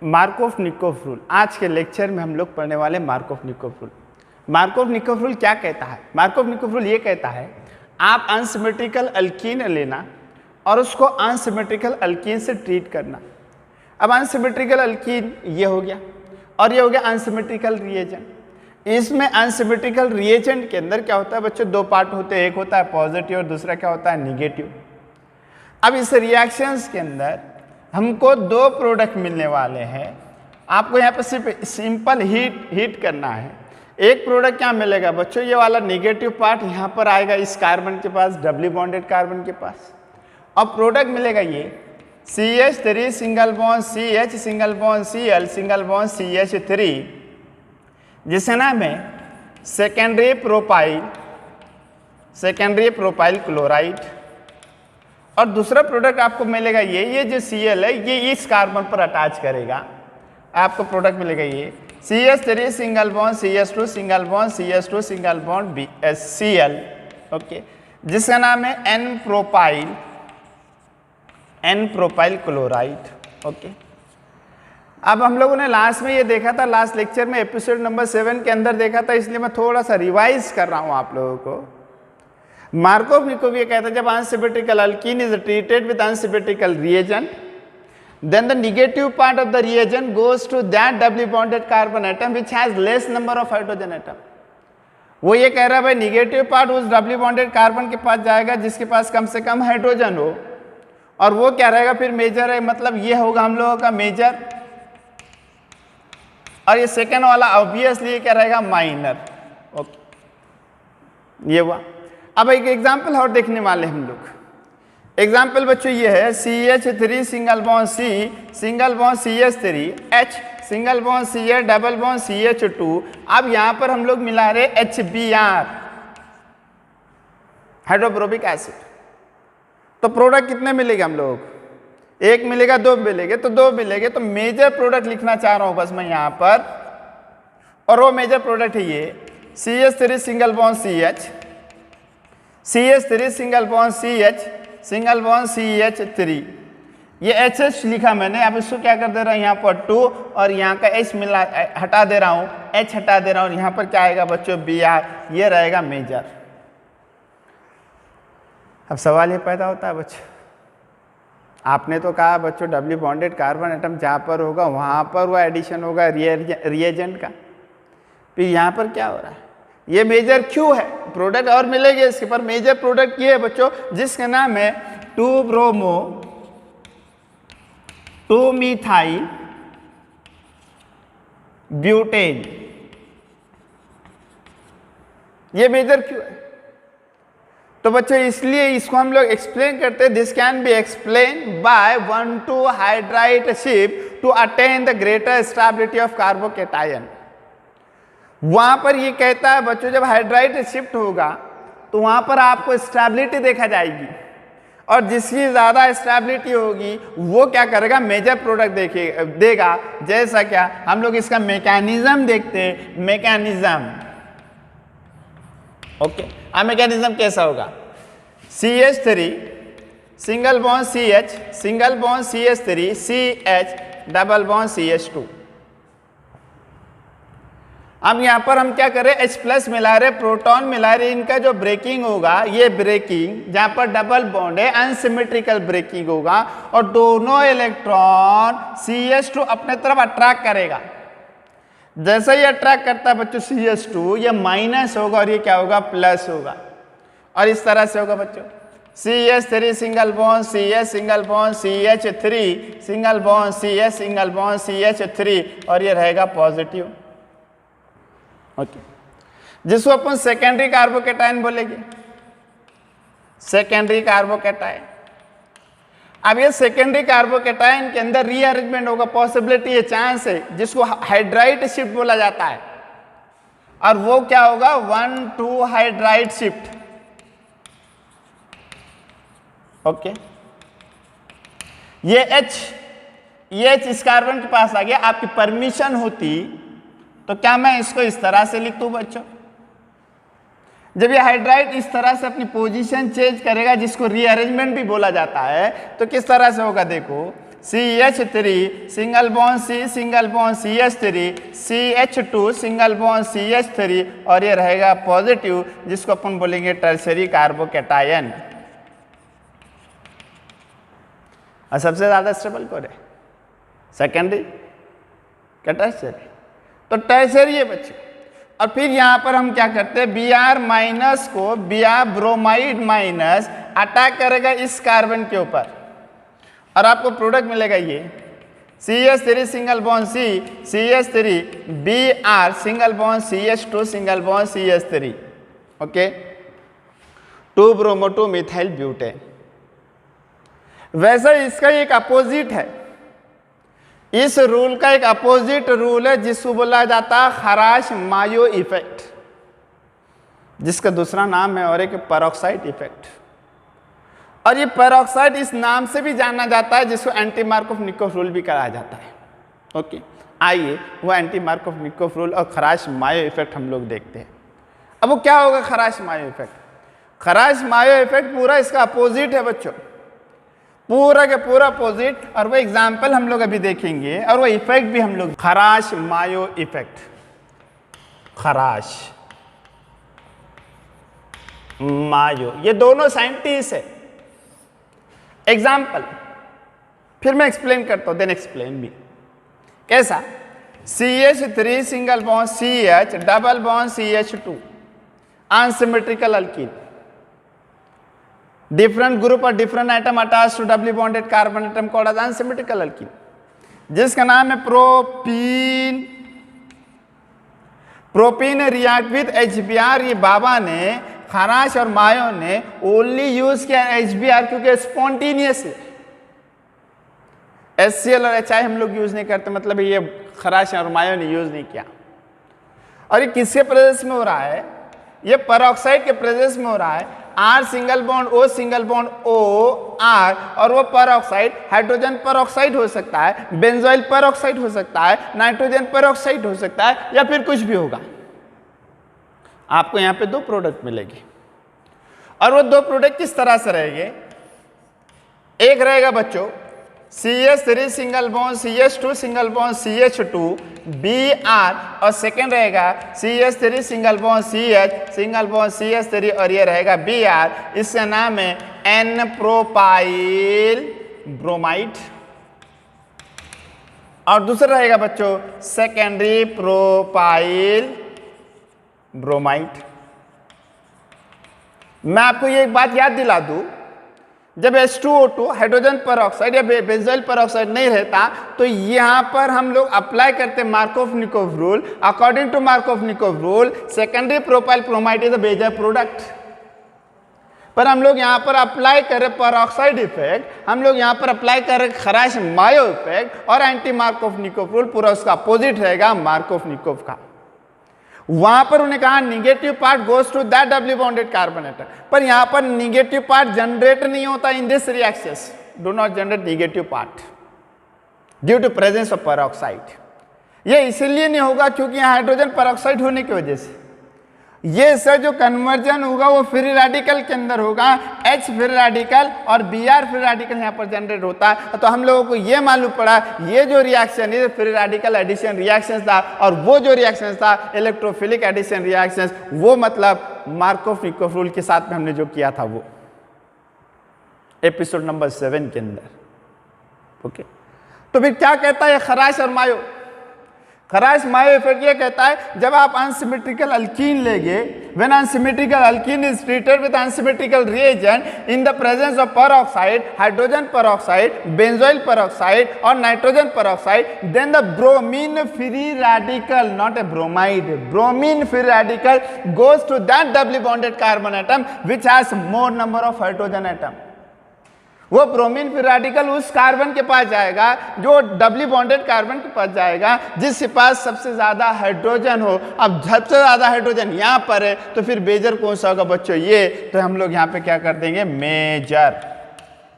मार्कोव-निकोव rule. आज के lecture में हम लोग पढ़ने वाले मार्कोव-निकोव रूल। मार्कोव-निकोव रूल क्या कहता है? मार्कोव-निकोव रूल ये कहता है आप अनसिमेट्रिकल अल्कीन लेना और उसको अनसिमेट्रिकल अल्कीन से ट्रीट करना। अब अनसिमेट्रिकल अल्कीन ये हो गया और ये हो गया अनसिमेट्रिकल रिएजेंट। इसमें अनसिमेट्रिकल रिएजेंट के अंदर क्या होता है बच्चों? दो पार्ट होते हैं, एक होता है पॉजिटिव और दूसरा क्या होता है? निगेटिव। अब इस रिएक्शंस के अंदर हमको दो प्रोडक्ट मिलने वाले हैं। आपको यहाँ पर सिर्फ सिंपल हीट करना है। एक प्रोडक्ट क्या मिलेगा बच्चों? ये वाला निगेटिव पार्ट यहाँ पर आएगा इस कार्बन के पास, डबली बॉन्डेड कार्बन के पास, और प्रोडक्ट मिलेगा ये CH3 single bond CH single bond Cl single bond CH3, जिसे नाम है सेकेंडरी प्रोपाइल क्लोराइड। और दूसरा प्रोडक्ट आपको मिलेगा ये जो Cl है ये इस कार्बन पर अटैच करेगा। आपको प्रोडक्ट मिलेगा ये CH3 single bond CH2 single bond CH2 single bond Cl, okay, जिसका नाम है N प्रोपाइल क्लोराइड, ओके। अब हम लोगों ने लास्ट में ये देखा था, लास्ट लेक्चर में एपिसोड नंबर 7 के अंदर देखा था, इसलिए मैं थोड़ा सा रिवाइज कर रहा हूँ आप लोगों को। मार्कोव-निकोव ये कहता है जब unsymmetrical alkene is treated with unsymmetrical reagent, then the negative part of the reagent goes to that doubly bonded carbon atom which has less number of hydrogen atom। वो ये कह रहा है भाई निगेटिव पार्ट उस डबली बॉन्डेड कार्बन के पास जाएगा जिसके पास कम से कम हाइड्रोजन हो, और वो क्या रहेगा फिर मेजर है, मतलब ये होगा हम लोगों का मेजर, और ये सेकेंड वाला ऑब्वियसली क्या रहेगा? Minor, okay. ये हुआ। अब एक एग्जाम्पल और देखने वाले हम लोग। एग्जाम्पल बच्चों ये है CH3 single bond C single bond CH3 H single bond CH double bond CH2। अब यहाँ पर हम लोग मिला रहे HBr, हाइड्रोक्लोरिक एसिड। तो प्रोडक्ट कितने मिलेगा हम लोग? एक मिलेगा, दो मिलेंगे, तो दो मिलेंगे। तो मेजर प्रोडक्ट लिखना चाह रहा हूँ बस मैं यहाँ पर, और वो मेजर प्रोडक्ट है ये CH3 single bond CH CH3 single bond CH single bond CH3। ये HH लिखा मैंने, अब इसको क्या कर दे रहा हूँ यहाँ पर 2 और यहाँ का H मिला हटा दे रहा हूँ, H हटा दे रहा हूँ, यहाँ पर क्या आएगा बच्चों? Br, ये रहेगा मेजर। अब सवाल ये पैदा होता है बच्चों, आपने तो कहा बच्चों डबली बॉन्डेड कार्बन एटम जहाँ पर होगा वहाँ पर वो एडिशन होगा रिएजेंट का। फिर यहाँ पर क्या हो रहा है? ये मेजर क्यों है? प्रोडक्ट और मिलेंगे इसके पर, मेजर प्रोडक्ट ये है बच्चों जिसका नाम है 2-ब्रोमो 2-मिथाइल ब्यूटेन। ये मेजर क्यों है? तो बच्चों इसलिए इसको हम लोग एक्सप्लेन करते हैं, this can be explain by 1,2 hydride shift to attain the greater stability of carbocation. वहां पर ये कहता है बच्चों जब हाइड्राइड शिफ्ट होगा तो वहां पर आपको स्टेबिलिटी देखा जाएगी, और जिसकी ज्यादा स्टेबिलिटी होगी वो क्या करेगा? मेजर प्रोडक्ट देगा। जैसा क्या हम लोग इसका मैकेनिज्म देखते हैं, मैकेनिज्म, ओके। अब मैकेनिज्म कैसा होगा? CH3 single bond CH single bond CH3 CH double bond CH2। अब यहाँ पर हम क्या करें? H+ मिला रहे, प्रोटॉन मिला रहे, इनका जो ब्रेकिंग होगा ये ब्रेकिंग जहाँ पर डबल बॉन्ड है अनसिमेट्रिकल ब्रेकिंग होगा, और दोनों इलेक्ट्रॉन CH2 अपने तरफ अट्रैक्ट करेगा। जैसे ही अट्रैक्ट करता है बच्चों CH2, ये माइनस होगा और ये क्या होगा? प्लस होगा, और इस तरह से होगा बच्चों CH3 single bond CH single bond CH3 single bond CH single bond CH3, और ये रहेगा पॉजिटिव, ओके, जिसको अपन सेकेंडरी कार्बोकेटायन बोलेंगे, सेकेंडरी कार्बोकेटायन। अब ये सेकेंडरी कार्बोकेटायन के अंदर रीअरेंजमेंट होगा, पॉसिबिलिटी है, चांस है, जिसको हाइड्राइड शिफ्ट बोला जाता है, और वो क्या होगा? 1,2 हाइड्राइड शिफ्ट, ओके। ये H इस कार्बन के पास आ गया। आपकी परमिशन होती तो क्या मैं इसको इस तरह से लिख दूं बच्चों? जब ये हाइड्राइड इस तरह से अपनी पोजीशन चेंज करेगा, जिसको रीअरेंजमेंट भी बोला जाता है, तो किस तरह से होगा? देखो CH3 single bond C single bond CH3 CH2 single bond CH3 और ये रहेगा पॉजिटिव जिसको अपन बोलेंगे टर्शियरी कार्बोकैटायन। और सबसे ज्यादा स्टेबल कौन है? सेकेंडरी क्या टर्शियरी? तो टर्शियरी है बच्चे। और फिर यहां पर हम क्या करते हैं, Br माइनस को Br ब्रोमाइड माइनस अटैक करेगा इस कार्बन के ऊपर और आपको प्रोडक्ट मिलेगा ये CH3 single bond C CH3 Br single bond CH2 single bond CH3 okay 2 bromo 2 methyl butane. वैसे इसका एक अपोजिट है, इस रूल का एक अपोजिट रूल है जिसको बोला जाता है खराश मायो इफेक्ट, जिसका दूसरा नाम है और एक पेरोक्साइड इफेक्ट। और ये पेरोक्साइड इस नाम से भी जाना जाता है जिसको एंटी मार्कोव-निकोफ रूल भी कहा जाता है। ओके आइए वो एंटी मार्कोव-निकोफ रूल और खराश मायो इफेक्ट हम लोग देखते हैं। अब वो क्या होगा खराश मायो इफेक्ट? खराश मायो इफेक्ट पूरा इसका अपोजिट है बच्चों, पूरा के पूरा अपोजिट। और वो एग्जाम्पल हम लोग अभी देखेंगे और वो इफेक्ट भी हम लोग। खराश मायो इफेक्ट, खराश मायो, ये दोनों साइंटिस्ट है। एग्जाम्पल फिर मैं एक्सप्लेन करता हूं, देन एक्सप्लेन भी कैसा। CH3 single bond CH double bond CH2 unsymmetrical alkene, different group और different item attach to doubly bonded carbon atom called as unsymmetrical alkene, जिसका नाम है propene. Propene react with HBr। ये बाबा ने, खराश और मायो ने ओनली यूज किया HBr क्योंकि स्पॉन्टेनियस है। HCl और HI हम लोग यूज नहीं करते, मतलब ये खराश और मायो ने यूज नहीं किया। और ये किसके प्रेजेंस में हो रहा है? ये पेरोक्साइड के प्रेजेंस में हो रहा है। R single bond O single bond O R, और वो पेरोक्साइड हाइड्रोजन पेरोक्साइड हो सकता है, बेंजोइल पेरोक्साइड हो सकता है, नाइट्रोजन पेरोक्साइड हो सकता है, या फिर कुछ भी होगा। आपको यहाँ पे 2 प्रोडक्ट मिलेगी और वो 2 प्रोडक्ट किस तरह से रहेंगे? एक रहेगा बच्चों CH3 single bond CH2 single bond CH2 Br, और सेकेंड रहेगा CH3 single bond CH single bond CH3 और ये रहेगा Br। इसका नाम है N प्रोपाइल ब्रोमाइड। और दूसरा रहेगा बच्चों सेकेंडरी प्रोपाइल ब्रोमाइड। मैं आपको ये एक बात याद दिला दूं, जब H2O2 हाइड्रोजन पेरोक्साइड या बेंजोइल पेरोक्साइड नहीं रहता तो यहां पर हम लोग अप्लाई करते Markovnikov rule. According to Markovnikov rule secondary propyl bromide is a major product, पर हम लोग यहां पर अप्लाई करें पेरोक्साइड इफेक्ट, हम लोग यहां पर अप्लाई करें खराश मायो इफेक्ट, और एंटी मार्कोव-निकोफ रूल पूरा उसका अपोजिट रहेगा मार्कोव-निकोफ का। वहां पर उन्हें कहा negative part goes to that doubly bonded carbon atom, पर यहां पर निगेटिव पार्ट जनरेट नहीं होता in this reactions, do not generate negative part due to presence of peroxide. ये इसलिए नहीं होगा क्योंकि यहां हाइड्रोजन पेरोक्साइड होने की वजह से ये सर जो कन्वर्जन होगा वो फ्री रेडिकल के अंदर होगा, H फ्री रेडिकल और Br फ्री रेडिकल यहाँ पर जनरेट होता है। तो हम लोगों को ये मालूम पड़ा ये जो रिएक्शन है फ्री रेडिकल एडिशन रिएक्शन था, और वो जो रिएक्शन था इलेक्ट्रोफिलिक एडिशन रिएक्शन, वो मतलब मार्कोव-निकोफ रूल के साथ में हमने जो किया था वो एपिसोड नंबर 7 के अंदर। ओके तो फिर क्या कहता है खराश और मायो? खराश मायो इफेक्ट ये कहता है जब आप अनसिमेट्रिकल अल्कीन लेंगे, when unsymmetrical alkene is treated with unsymmetrical reagent in the presence of peroxide, hydrogen peroxide, benzoyl peroxide और nitrogen peroxide, then the bromine free radical, not a bromide, bromine free radical goes to that doubly bonded carbon atom which has more number of hydrogen atom. वो bromine free radical उस carbon के पास जाएगा जो डबली bonded carbon के पास जाएगा जिसके पास सबसे ज्यादा हाइड्रोजन हो। अब सबसे ज्यादा हाइड्रोजन यहाँ पर है तो फिर मेजर कौन सा होगा बच्चों? ये। तो हम लोग यहाँ पे क्या कर देंगे मेजर,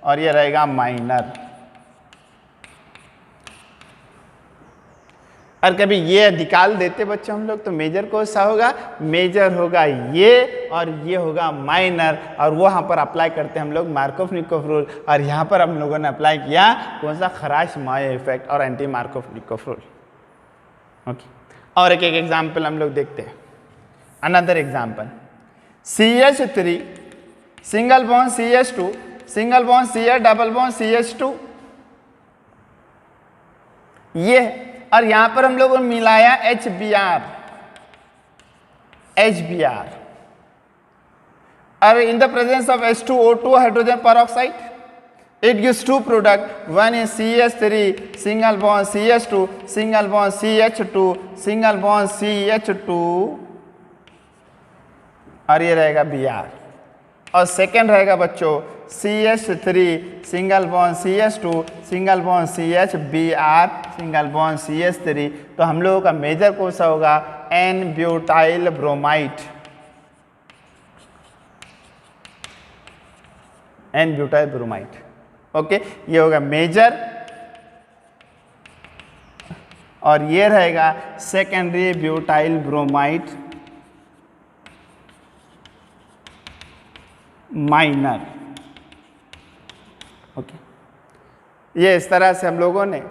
और ये रहेगा माइनर। और कभी ये निकाल देते बच्चों हम लोग तो मेजर कौन सा होगा, मेजर होगा ये और ये होगा माइनर, और वो यहाँ पर अप्लाई करते हैं हम लोग मार्कोव-निकोफ रूल, और यहाँ पर हम लोगों ने अप्लाई किया कौन सा, खराश-मायो इफेक्ट और एंटी मार्कोव-निकोफ रूल। ओके, और एक एग्जाम्पल हम लोग देखते हैं। Another example, CH3 single bond CH2 single bond CH double bond CH2 ये, और यहां पर हम लोगों ने मिलाया HBr और इन the presence of H2O2 hydrogen peroxide it gives two product, one is CH3 single bond CH2 single bond CH2 single bond CH2 और ये रहेगा Br, और सेकेंड रहेगा बच्चों CH3 single bond CH2 single bond CH Br single bond CH3। तो हम लोगों का मेजर कौन सा होगा, N-ब्यूटाइल ब्रोमाइड, N-ब्यूटाइल ब्रोमाइड। ओके, ये होगा मेजर, और ये रहेगा secondary butyl bromide minor. Okay, ये इस तरह से हम लोगों ने